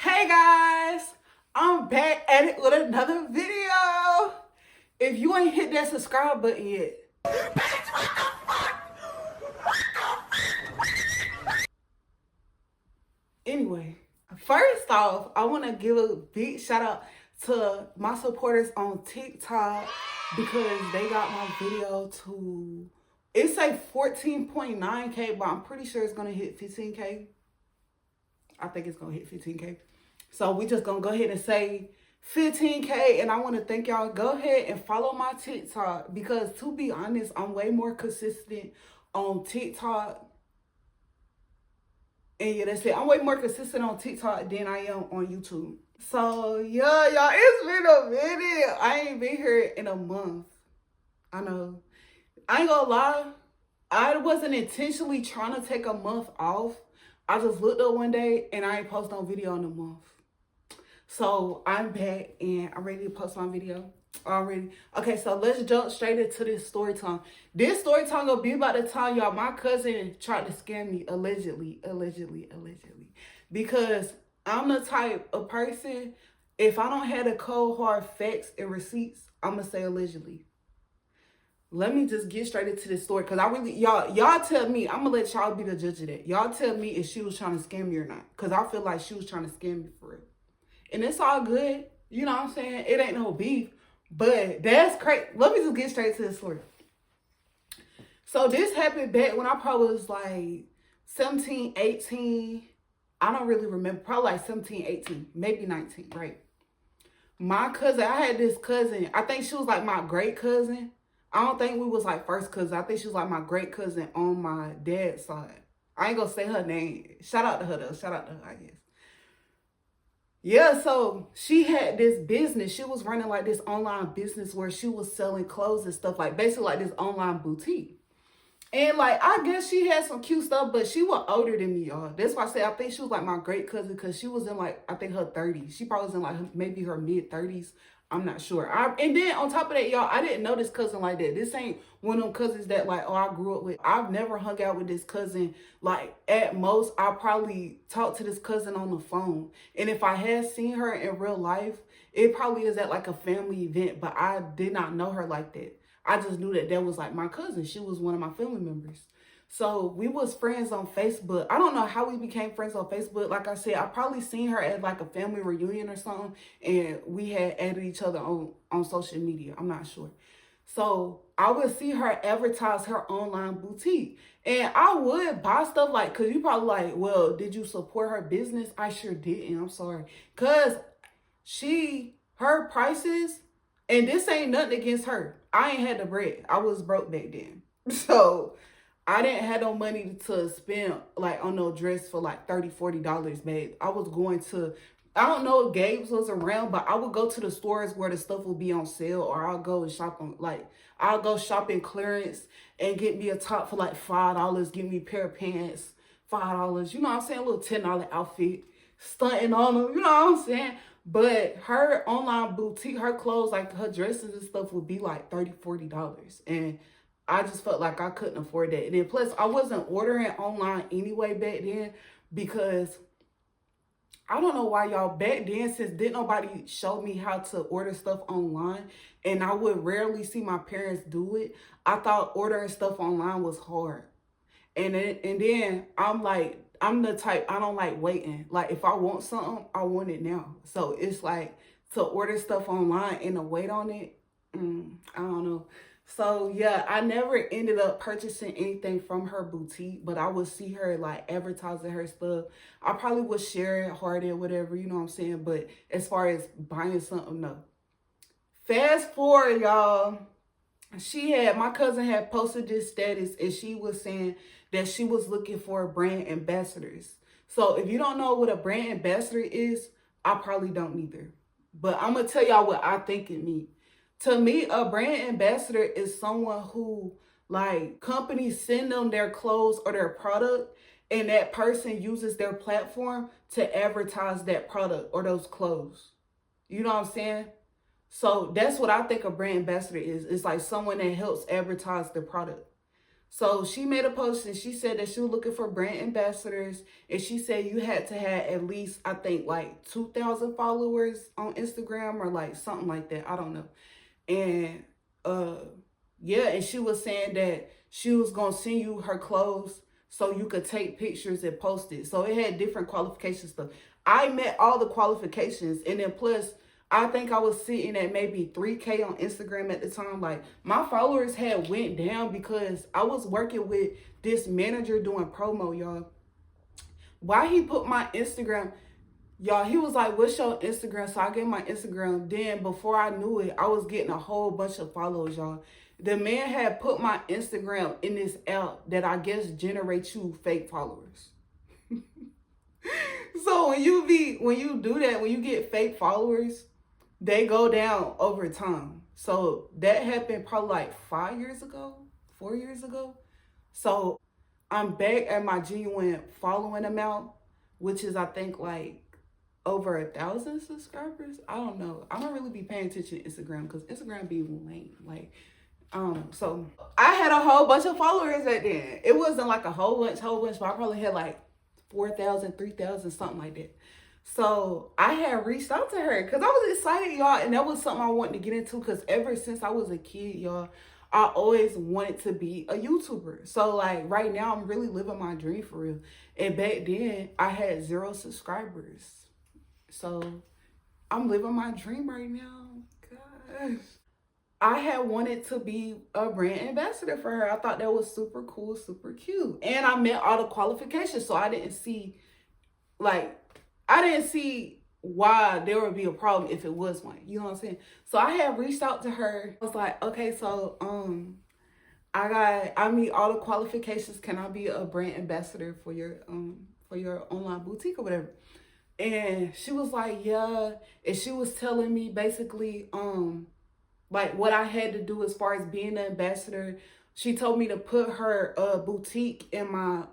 Hey guys, I'm back at it with another video. If you ain't hit that subscribe button yet, anyway, first off, I want to give a big shout out to my supporters on TikTok because they got my video to, it's like 14.9K, but I'm pretty sure it's going to hit 15K. I think it's going to hit 15K. So we just going to go ahead and say 15K, and I want to thank y'all. Go ahead and follow my TikTok because, to be honest, I'm way more consistent on TikTok. And yeah, that's it. I'm way more consistent on TikTok than I am on YouTube. So yeah, y'all, it's been a minute. I ain't been here in a month. I know. I ain't gonna lie. I wasn't intentionally trying to take a month off. I just looked up one day and I ain't post no video in a month. So I'm back and I'm ready to post my video already. Okay, so let's jump straight into this story time. This story time gonna be about the time, y'all, my cousin tried to scam me, allegedly. Because I'm the type of person, if I don't have the cold hard facts and receipts, I'm gonna say allegedly. Let me just get straight into this story because I really, y'all tell me. I'm gonna let y'all be the judge of that. Y'all tell me if she was trying to scam me or not, because I feel like she was trying to scam me for real. And it's all good. You know what I'm saying? It ain't no beef. But that's crazy. Let me just get straight to the story. So this happened back when I probably was like 17, 18. I don't really remember. Probably like 17, 18, maybe 19, right? My cousin, I had this cousin. I think she was like my great cousin. I don't think we was like first cousin. I think she was like my great cousin on my dad's side. I ain't gonna say her name. Shout out to her though. Shout out to her, I guess. Yeah, so she had this business. She was running like this online business where she was selling clothes and stuff, like basically like this online boutique. And like, I guess she had some cute stuff, but she was older than me, y'all. That's why I say I think she was like my great cousin because she was in like, I think her 30s. She probably was in like maybe her mid 30s. I'm not sure. And then on top of that, y'all, I didn't know this cousin like that. This ain't one of them cousins that like, oh, I grew up with. I've never hung out with this cousin. Like, at most, I probably talked to this cousin on the phone. And if I had seen her in real life, it probably is at like a family event, but I did not know her like that. I just knew that that was like my cousin. She was one of my family members. So we was friends on Facebook. I don't know how we became friends on Facebook. Like I said, I probably seen her at like a family reunion or something, and we had added each other on social media. I'm not sure. So I would see her advertise her online boutique. And I would buy stuff like, cause you probably like, well, did you support her business? I sure didn't. I'm sorry. Cause her prices, and this ain't nothing against her. I ain't had the bread. I was broke back then. So I didn't have no money to spend like on no dress for like $30, $40, babe. I was going to, I don't know if Gabe's was around, but I would go to the stores where the stuff would be on sale, or I'll go and shop on, like, I'll go shop in clearance and get me a top for like $5, get me a pair of pants, $5. You know what I'm saying? A little $10 outfit, stunting on them. You know what I'm saying? But her online boutique, her clothes, like her dresses and stuff would be like $30, $40. And I just felt like I couldn't afford that. And then plus, I wasn't ordering online anyway back then because I don't know why, y'all, back then, since didn't nobody show me how to order stuff online, and I would rarely see my parents do it, I thought ordering stuff online was hard. And then I'm like, I'm the type, I don't like waiting. Like, if I want something, I want it now. So it's like, to order stuff online and to wait on it, I don't know. So yeah, I never ended up purchasing anything from her boutique, but I would see her like advertising her stuff. I probably would share it, heart it, whatever, you know what I'm saying? But as far as buying something, no. Fast forward, y'all. My cousin had posted this status, and she was saying that she was looking for brand ambassadors. So if you don't know what a brand ambassador is, I probably don't either. But I'm going to tell y'all what I think it means. To me, a brand ambassador is someone who, like, companies send them their clothes or their product, and that person uses their platform to advertise that product or those clothes. You know what I'm saying? So that's what I think a brand ambassador is. It's like someone that helps advertise the product. So she made a post and she said that she was looking for brand ambassadors. And she said you had to have at least, I think, like 2,000 followers on Instagram or like something like that. I don't know. And yeah, and she was saying that she was gonna send you her clothes so you could take pictures and post it. So it had different qualification stuff. I met all the qualifications, and then plus I think I was sitting at maybe 3K on Instagram at the time. Like my followers had went down because I was working with this manager doing promo, y'all. Why he put my Instagram, y'all, he was like, what's your Instagram? So I gave my Instagram. Then before I knew it, I was getting a whole bunch of follows, y'all. The man had put my Instagram in this app that I guess generates you fake followers. So when you do that, when you get fake followers, they go down over time. So that happened probably like 5 years ago, 4 years ago. So I'm back at my genuine following amount, which is I think like over 1,000 subscribers. I don't know. I don't really be paying attention to Instagram because Instagram be lame. Like, so I had a whole bunch of followers at then. It wasn't like a whole bunch, but I probably had like 4,000, 3,000, something like that. So I had reached out to her because I was excited, y'all, and that was something I wanted to get into because ever since I was a kid, y'all, I always wanted to be a YouTuber. So like right now, I'm really living my dream for real. And back then, I had 0 subscribers. So I'm living my dream right now. Gosh. I had wanted to be a brand ambassador for her. I thought that was super cool, super cute. And I met all the qualifications. So I didn't see why there would be a problem if it was one. You know what I'm saying? So I had reached out to her. I was like, okay, so I meet all the qualifications. Can I be a brand ambassador for your online boutique or whatever? And she was like, yeah. And she was telling me basically like what I had to do as far as being an ambassador. She told me to put her boutique in my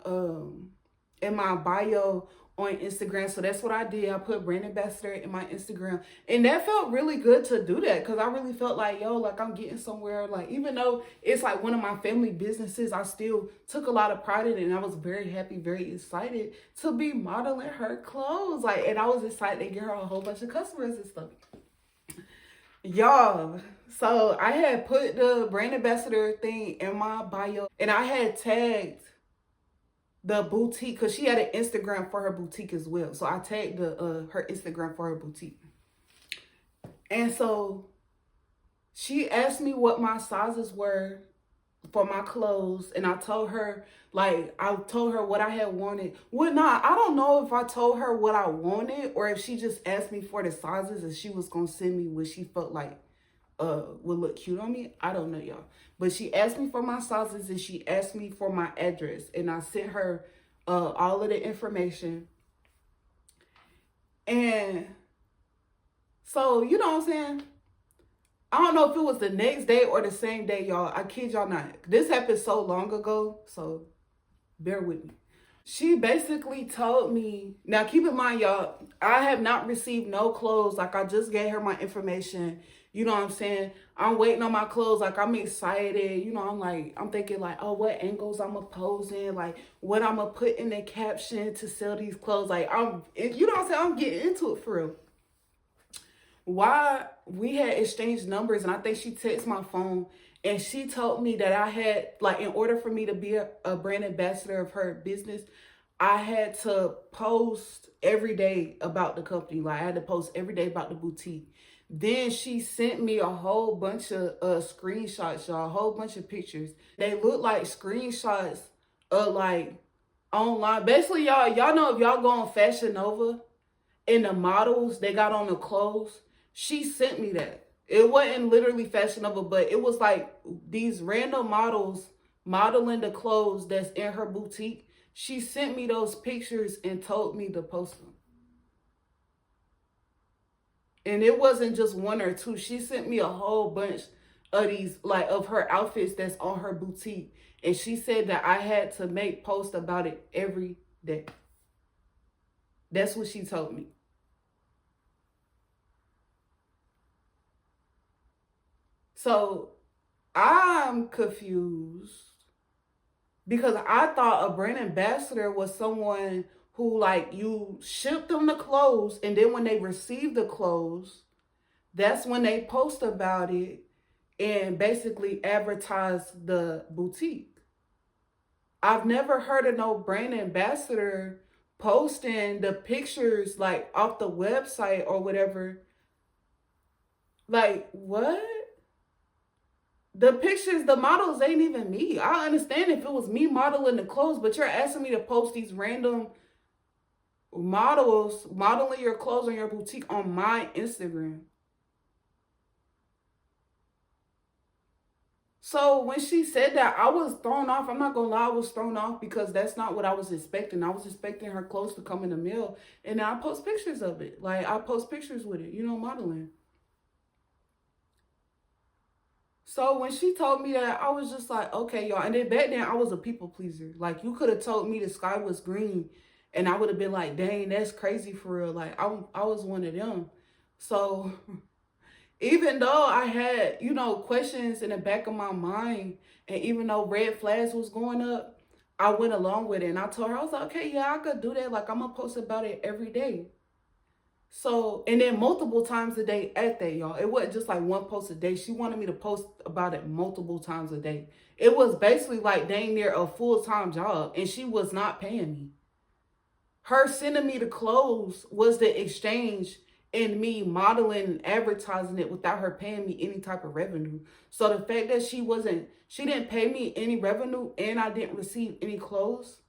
bio on Instagram. So that's what I did. I put brand ambassador in my Instagram. And that felt really good to do that because I really felt like, yo, like I'm getting somewhere. Like, even though it's like one of my family businesses, I still took a lot of pride in it. And I was very happy, very excited to be modeling her clothes. Like, and I was excited to get her a whole bunch of customers and stuff. Y'all, so I had put the brand ambassador thing in my bio and I had tagged the boutique because she had an Instagram for her boutique as well. So I tagged her Instagram for her boutique. And so she asked me what my sizes were for my clothes, and I told her what I had wanted. Well, nah, I don't know if I told her what I wanted or if she just asked me for the sizes and she was gonna send me what she felt like would look cute on me. I don't know, y'all. But she asked me for my sizes and she asked me for my address, and I sent her all of the information. And so, you know what I'm saying? I don't know if it was the next day or the same day, y'all. I kid y'all not. This happened so long ago, so bear with me. She basically told me, now keep in mind, y'all, I have not received no clothes. Like, I just gave her my information. You know what I'm saying? I'm waiting on my clothes. Like, I'm excited. You know, I'm thinking like, oh, what angles I'm going to pose in? Like, what I'm going to put in the caption to sell these clothes. Like, you know what I'm saying? I'm getting into it for real. Why we had exchanged numbers, and I think she texted my phone, and she told me that I had, like, in order for me to be a brand ambassador of her business, I had to post every day about the company. Like, I had to post every day about the boutique. Then she sent me a whole bunch of screenshots, y'all, a whole bunch of pictures. They look like screenshots of, like, online. Basically, y'all know if y'all go on Fashion Nova and the models they got on the clothes, she sent me that. It wasn't literally Fashion Nova, but it was like these random models modeling the clothes that's in her boutique. She sent me those pictures and told me to post them. And it wasn't just one or two. She sent me a whole bunch of these, like, of her outfits that's on her boutique. And she said that I had to make posts about it every day. That's what she told me. So I'm confused Because I thought a brand ambassador was someone who, like, you ship them the clothes, and then when they receive the clothes, that's when they post about it and basically advertise the boutique. I've never heard of no brand ambassador posting the pictures like off the website or whatever. Like, what? The pictures, the models ain't even me. I understand if it was me modeling the clothes, but you're asking me to post these random models modeling your clothes on your boutique on my Instagram. So when she said that, I was thrown off. I'm not gonna lie, I was thrown off because that's not what I was expecting. I was expecting her clothes to come in the mail, and then I post pictures of it. Like, I post pictures with it, modeling. So when she told me that, I was just like, okay, y'all. And then back then, I was a people pleaser. Like, you could have told me the sky was green, and I would have been like, dang, that's crazy for real. Like, I was one of them. So even though I had, questions in the back of my mind, and even though red flags was going up, I went along with it. And I told her, I was like, okay, yeah, I could do that. Like, I'm going to post about it every day. So, and then multiple times a day at that, y'all. It wasn't just like one post a day. She wanted me to post about it multiple times a day. It was basically like dang near a full-time job, and she was not paying me. Her sending me the clothes was the exchange in me modeling and advertising it without her paying me any type of revenue. So the fact that she didn't pay me any revenue and I didn't receive any clothes,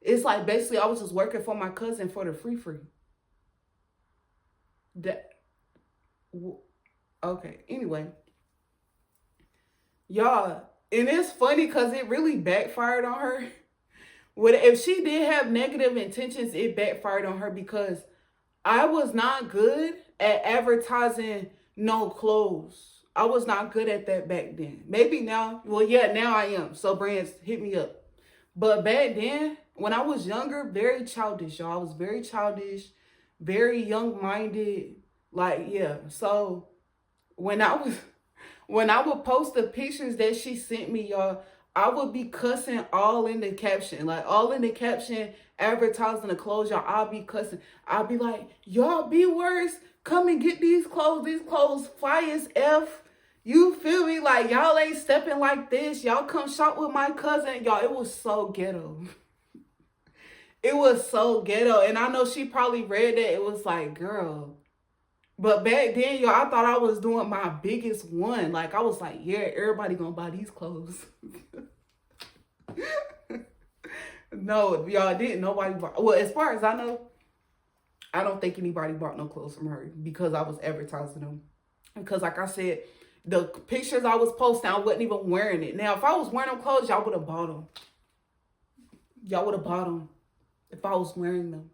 it's like basically I was just working for my cousin for the free. That, okay, anyway. Y'all, and it's funny because it really backfired on her. If she did have negative intentions, it backfired on her because I was not good at advertising no clothes. I was not good at that back then. Maybe now, well, yeah, now I am. So brands, hit me up. But back then, when I was younger, very childish, y'all. I was very childish, very young-minded. Like, yeah. So when I would post the pictures that she sent me, y'all, I would be cussing all in the caption. Like, all in the caption, advertising the clothes, y'all. I'll be cussing. I'll be like, y'all be worse. Come and get these clothes. These clothes fire as F. You feel me? Like, y'all ain't stepping like this. Y'all come shop with my cousin. Y'all, it was so ghetto. It was so ghetto. And I know she probably read that. It was like, girl. But back then, y'all, I thought I was doing my biggest one. Like, I was like, yeah, everybody gonna buy these clothes. No, y'all didn't. Nobody bought. Well, as far as I know, I don't think anybody bought no clothes from her because I was advertising them. Because like I said, the pictures I was posting, I wasn't even wearing it. Now, if I was wearing them clothes, y'all would have bought them. Y'all would have bought them if I was wearing them.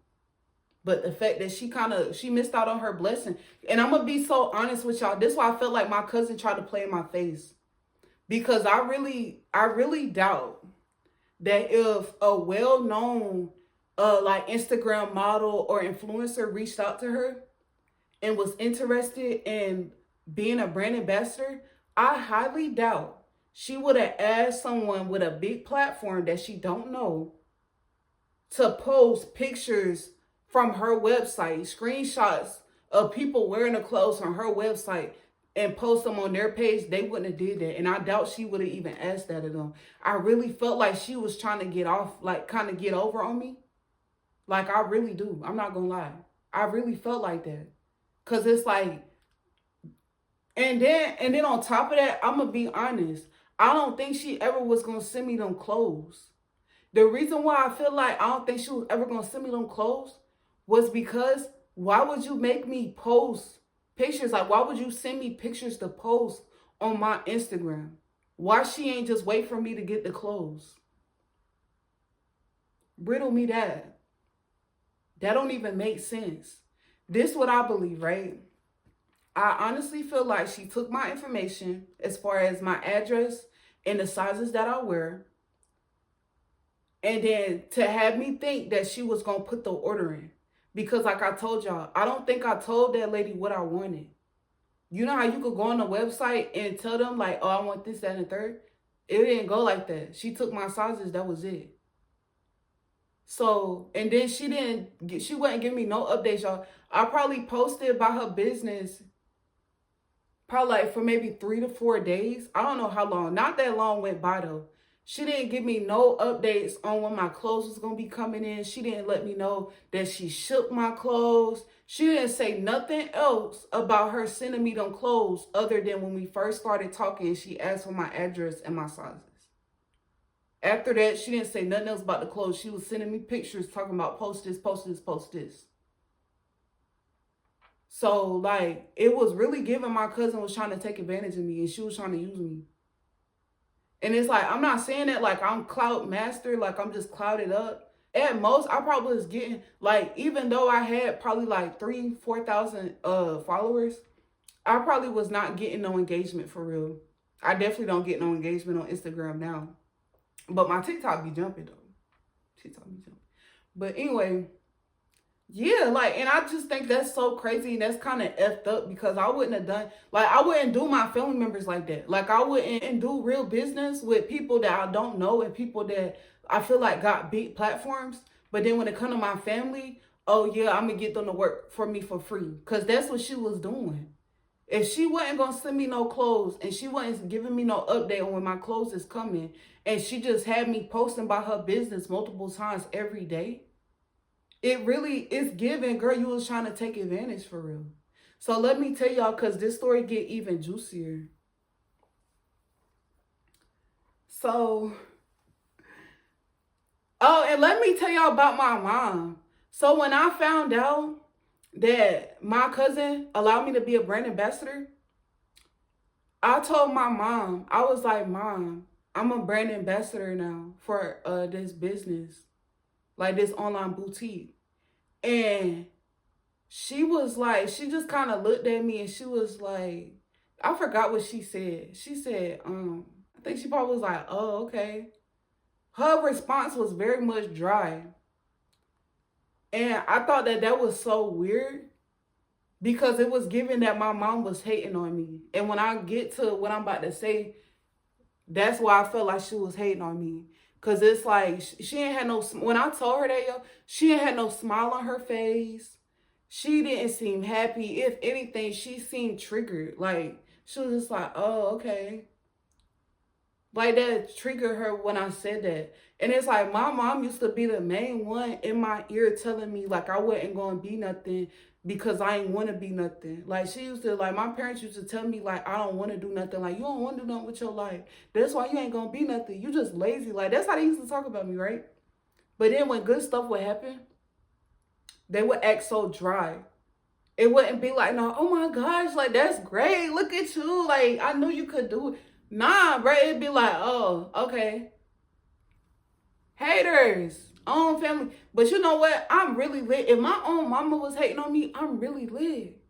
But the fact that she missed out on her blessing. And I'm going to be so honest with y'all. This is why I felt like my cousin tried to play in my face. Because I really doubt that if a well-known like Instagram model or influencer reached out to her and was interested in being a brand ambassador, I highly doubt she would have asked someone with a big platform that she don't know to post pictures from her website, screenshots of people wearing the clothes from her website and post them on their page. They wouldn't have did that. And I doubt she would have even asked that of them. I really felt like she was trying to get off, like kind of get over on me. Like, I really do. I'm not gonna lie. I really felt like that. Cause it's like, and then on top of that, I'm gonna be honest. I don't think she ever was gonna send me them clothes. The reason why I feel like I don't think she was ever gonna send me them clothes was because why would you make me post pictures? Like, why would you send me pictures to post on my Instagram? Why she ain't just wait for me to get the clothes? Riddle me that. That don't even make sense. This is what I believe, right? I honestly feel like she took my information as far as my address and the sizes that I wear. And then to have me think that she was going to put the order in. Because like I told y'all, I don't think I told that lady what I wanted. You know how you could go on the website and tell them like, oh, I want this, that, and the third? It didn't go like that. She took my sizes, that was it. So, and then she wouldn't give me no updates, y'all. I probably posted about her business probably like for maybe 3 to 4 days. I don't know how long. Not that long went by though. She didn't give me no updates on when my clothes was going to be coming in. She didn't let me know that she shipped my clothes. She didn't say nothing else about her sending me them clothes other than when we first started talking, she asked for my address and my sizes. After that, she didn't say nothing else about the clothes. She was sending me pictures talking about post this, post this, post this. So, like, it was really giving my cousin was trying to take advantage of me and she was trying to use me. And it's like, I'm not saying that like I'm clout master, like I'm just clouded up. At most, I probably was getting, like, even though I had probably like 4,000 followers, I probably was not getting no engagement for real. I definitely don't get no engagement on Instagram now. But my TikTok be jumping though. TikTok be jumping. But anyway, yeah, like, and I just think that's so crazy and that's kind of effed up because I wouldn't have done, like, I wouldn't do my family members like that. Like, I wouldn't do real business with people that I don't know and people that I feel like got big platforms. But then when it comes to my family, oh yeah, I'm going to get them to work for me for free. Because that's what she was doing. If she wasn't going to send me no clothes and she wasn't giving me no update on when my clothes is coming and she just had me posting about her business multiple times every day, it really is giving, girl, you was trying to take advantage for real. So let me tell y'all, because this story get even juicier. So, oh, and let me tell y'all about my mom. So when I found out that my cousin allowed me to be a brand ambassador, I told my mom, I was like, Mom, I'm a brand ambassador now for this business, like this online boutique. And she was like, she just kind of looked at me and she was like, I forgot what she said. She said, I think she probably was like, oh, okay. Her response was very much dry. And I thought that that was so weird because it was given that my mom was hating on me. And when I get to what I'm about to say, that's why I felt like she was hating on me. Because it's like, she ain't had no, when I told her that, yo, she ain't had no smile on her face. She didn't seem happy. If anything, she seemed triggered. Like, she was just like, oh, okay. Like, that triggered her when I said that. And it's like, my mom used to be the main one in my ear telling me, like, I wasn't going to be nothing because I ain't want to be nothing. Like, she used to, like, my parents used to tell me, like, I don't want to do nothing. Like, you don't want to do nothing with your life. That's why you ain't going to be nothing. You just lazy. Like, that's how they used to talk about me, right? But then when good stuff would happen, they would act so dry. It wouldn't be like, no, oh my gosh, like, that's great. Look at you. Like, I knew you could do it. Nah, bro, it'd be like, oh, okay. Haters, own family. But you know what? I'm really lit. If my own mama was hating on me, I'm really lit.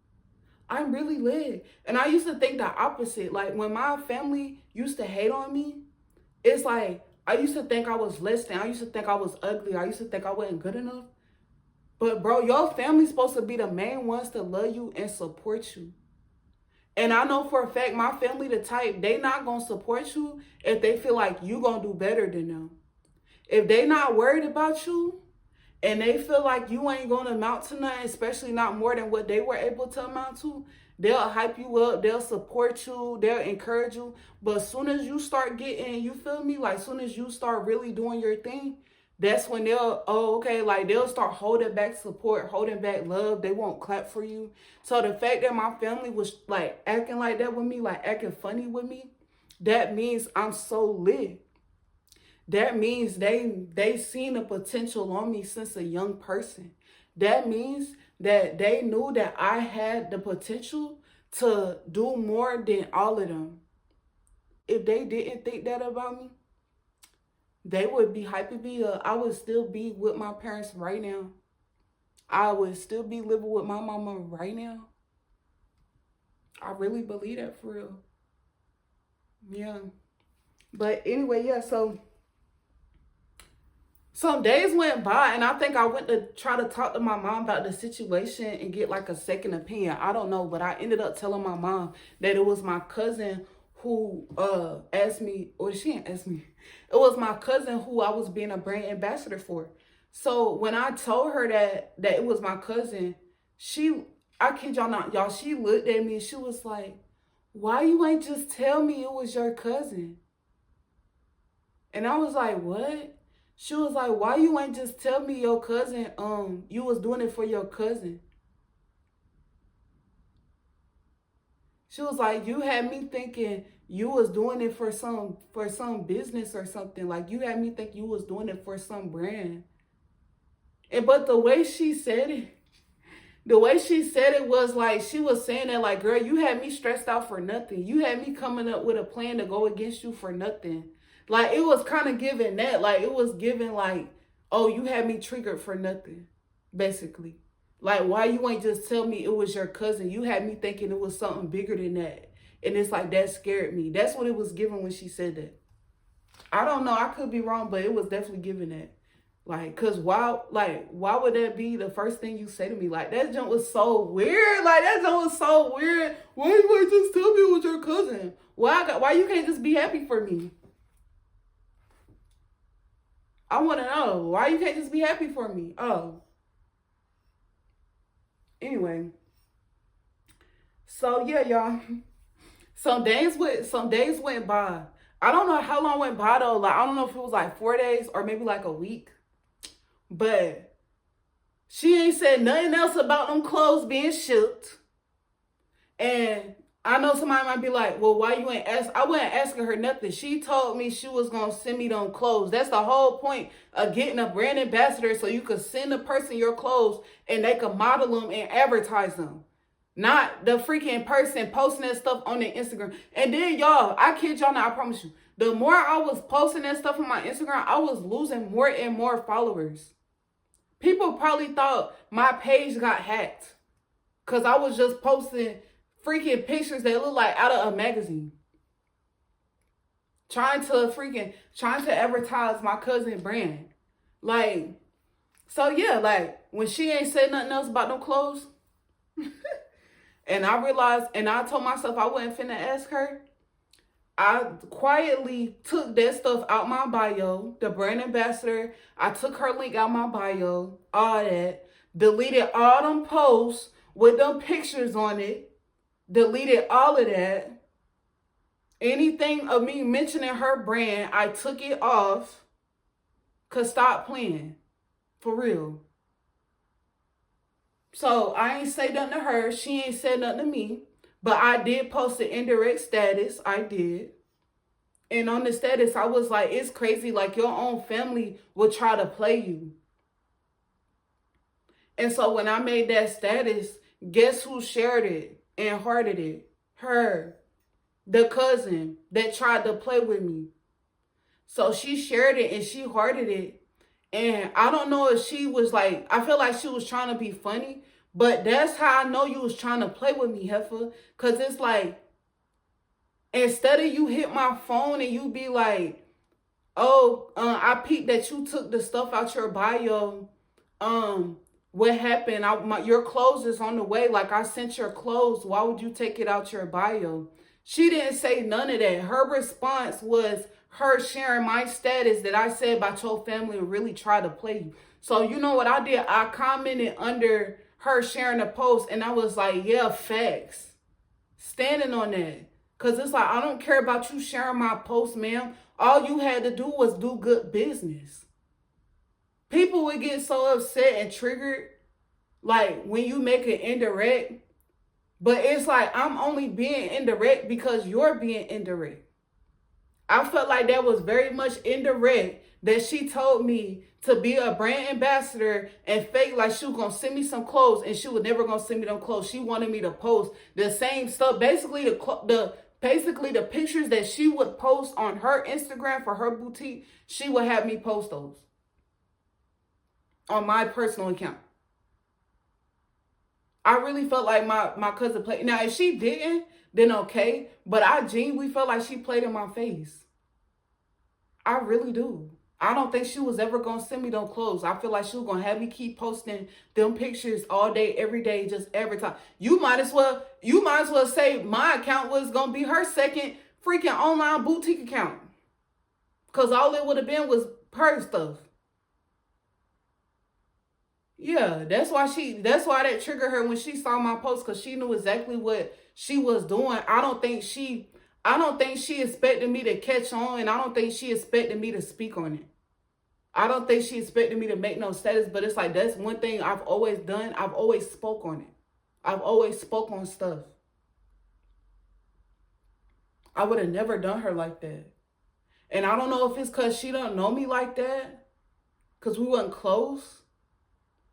I'm really lit. And I used to think the opposite. Like, when my family used to hate on me, it's like, I used to think I was less than. I used to think I was ugly. I used to think I wasn't good enough. But, bro, your family's supposed to be the main ones to love you and support you. And I know for a fact, my family the type, they not going to support you if they feel like you going to do better than them. If they not worried about you and they feel like you ain't going to amount to nothing, especially not more than what they were able to amount to, they'll hype you up, they'll support you, they'll encourage you. But as soon as you start getting, you feel me? Like, as soon as you start really doing your thing, that's when they'll, oh, okay, like, they'll start holding back support, holding back love. They won't clap for you. So the fact that my family was, like, acting like that with me, like, acting funny with me, that means I'm so lit. That means they seen the potential on me since a young person. That means that they knew that I had the potential to do more than all of them. If they didn't think that about me, they would be hyping me up. I would still be with my parents right now. I would still be living with my mama right now. I really believe that for real. Yeah. But anyway, yeah, so some days went by and I think I went to try to talk to my mom about the situation and get like a second opinion. I don't know, but I ended up telling my mom that it was my cousin who asked me, or she didn't ask me. It was my cousin who I was being a brand ambassador for. So when I told her that it was my cousin, I kid y'all not, y'all, she looked at me and she was like, why you ain't just tell me it was your cousin? And I was like, what? She was like, why you ain't just tell me your cousin, you was doing it for your cousin? She was like, you had me thinking you was doing it for some business or something. Like, you had me think you was doing it for some brand. But the way she said it was like, she was saying that like, girl, you had me stressed out for nothing. You had me coming up with a plan to go against you for nothing. Like, it was kind of giving that. Like, it was giving like, oh, you had me triggered for nothing, basically. Like, why you ain't just tell me it was your cousin? You had me thinking it was something bigger than that. And it's like, that scared me. That's what it was giving when she said that. I don't know. I could be wrong, but it was definitely giving that. Like, cause why would that be the first thing you say to me? Like, that junk was so weird. Like, that junk was so weird. Why you ain't just tell me it was your cousin? Why you can't just be happy for me? I want to know. Why you can't just be happy for me? Oh. Anyway. So yeah, y'all. Some days went by. I don't know how long went by though. Like, I don't know if it was like 4 days or maybe like a week. But she ain't said nothing else about them clothes being shipped. And I know somebody might be like, well, why you ain't ask? I wasn't asking her nothing. She told me she was going to send me them clothes. That's the whole point of getting a brand ambassador, so you could send a person your clothes and they could model them and advertise them. Not the freaking person posting that stuff on their Instagram. And then, y'all, I kid y'all not, I promise you, the more I was posting that stuff on my Instagram, I was losing more and more followers. People probably thought my page got hacked because I was just posting freaking pictures that look like out of a magazine. Trying to advertise my cousin brand. Like, so yeah, like, when she ain't said nothing else about no clothes, and I realized, and I told myself I wasn't finna ask her, I quietly took that stuff out my bio, the brand ambassador. I took her link out my bio, all that. Deleted all them posts with them pictures on it. Deleted all of that. Anything of me mentioning her brand, I took it off. Cause stop playing. For real. So I ain't say nothing to her. She ain't said nothing to me. But I did post an indirect status. I did. And on the status, I was like, it's crazy. Like, your own family will try to play you. And so when I made that status, guess who shared it and hearted it? Her. The cousin that tried to play with me. So she shared it and she hearted it. And I don't know if she was like, I feel like she was trying to be funny. But that's how I know you was trying to play with me, heifer. Because it's like, instead of you hit my phone and you be like, oh, I peeped that you took the stuff out your bio. What happened? Your clothes is on the way. Like, I sent your clothes. Why would you take it out your bio? She didn't say none of that. Her response was her sharing my status that I said about your family really try to play you. So you know what I did? I commented under her sharing the post and I was like, yeah, facts. Standing on that. Because it's like, I don't care about you sharing my post, ma'am. All you had to do was do good business. People would get so upset and triggered, like, when you make it indirect. But it's like, I'm only being indirect because you're being indirect. I felt like that was very much indirect that she told me to be a brand ambassador and fake like she was going to send me some clothes and she was never going to send me them clothes. She wanted me to post the same stuff. Basically, the pictures that she would post on her Instagram for her boutique, she would have me post those on my personal account. I really felt like my cousin played. Now, if she didn't, then okay. But I genuinely felt like she played in my face. I really do. I don't think she was ever going to send me them clothes. I feel like she was going to have me keep posting them pictures all day, every day, just every time. You might as well say my account was going to be her second freaking online boutique account. Because all it would have been was her stuff. Yeah, that's why that triggered her when she saw my post, because she knew exactly what she was doing. I don't think she expected me to catch on, and I don't think she expected me to speak on it. I don't think she expected me to make no status, but it's like, that's one thing I've always done. I've always spoke on it. I've always spoke on stuff. I would have never done her like that. And I don't know if it's because she don't know me like that, because we weren't close.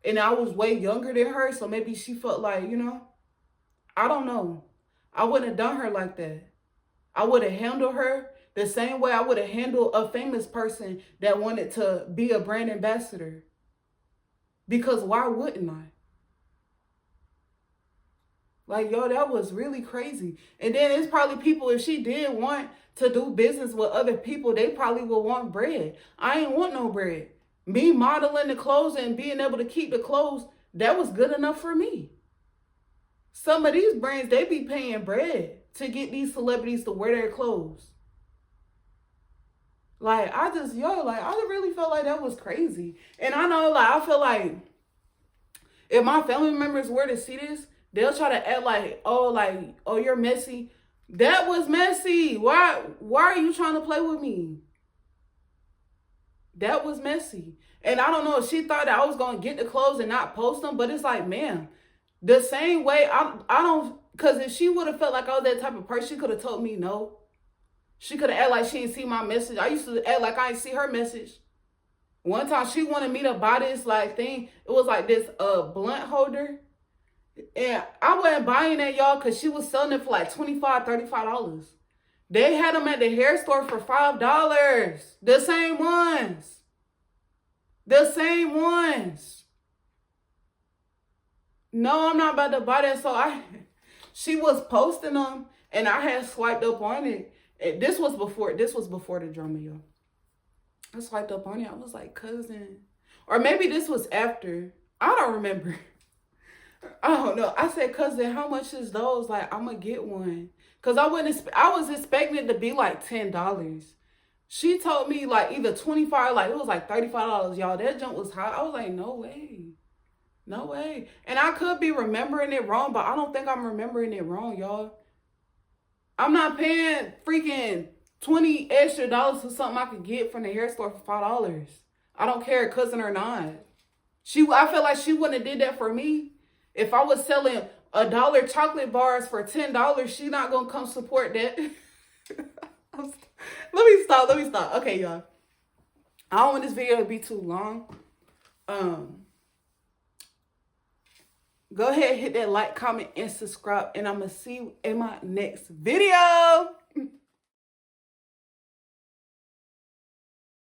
And I was way younger than her, so maybe she felt like, you know, I don't know. I wouldn't have done her like that. I would have handled her the same way I would have handled a famous person that wanted to be a brand ambassador. Because why wouldn't I? Like, yo, that was really crazy. And then it's probably people, if she did want to do business with other people, they probably would want bread. I ain't want no bread. Me modeling the clothes and being able to keep the clothes, that was good enough for me. Some of these brands, they be paying bread to get these celebrities to wear their clothes. Like, I really felt like that was crazy. And I know, like, I feel like if my family members were to see this, they'll try to act like, oh, you're messy. That was messy. Why are you trying to play with me? That was messy. And I don't know if she thought that I was going to get the clothes and not post them, but it's like, man, the same way, I don't, because if she would have felt like I was that type of person, she could have told me no. She could have acted like she didn't see my message. I used to act like I didn't see her message. One time she wanted me to buy this like thing. It was like this blunt holder. And I wasn't buying that, y'all, because she was selling it for like $25, $35. They had them at the hair store for $5. The same ones. The same ones. No, I'm not about to buy that. So she was posting them, and I had swiped up on it. This was before the drama, y'all. I swiped up on it. I was like, cousin. Or maybe this was after. I don't remember. I don't know. I said, cousin, how much is those? Like, I'm going to get one. Because I was expecting it to be like $10. She told me like either $25, like it was like $35, y'all. That junk was high. I was like, no way. No way. And I could be remembering it wrong, but I don't think I'm remembering it wrong, y'all. I'm not paying freaking $20 extra for something I could get from the hair store for $5. I don't care, cousin or not. I feel like she wouldn't have did that for me. If I was selling $1 chocolate bars for $10, she not gonna come support that. Let me stop. Okay, y'all. I don't want this video to be too long. Go ahead, hit that like, comment, and subscribe, and I'm gonna see you in my next video.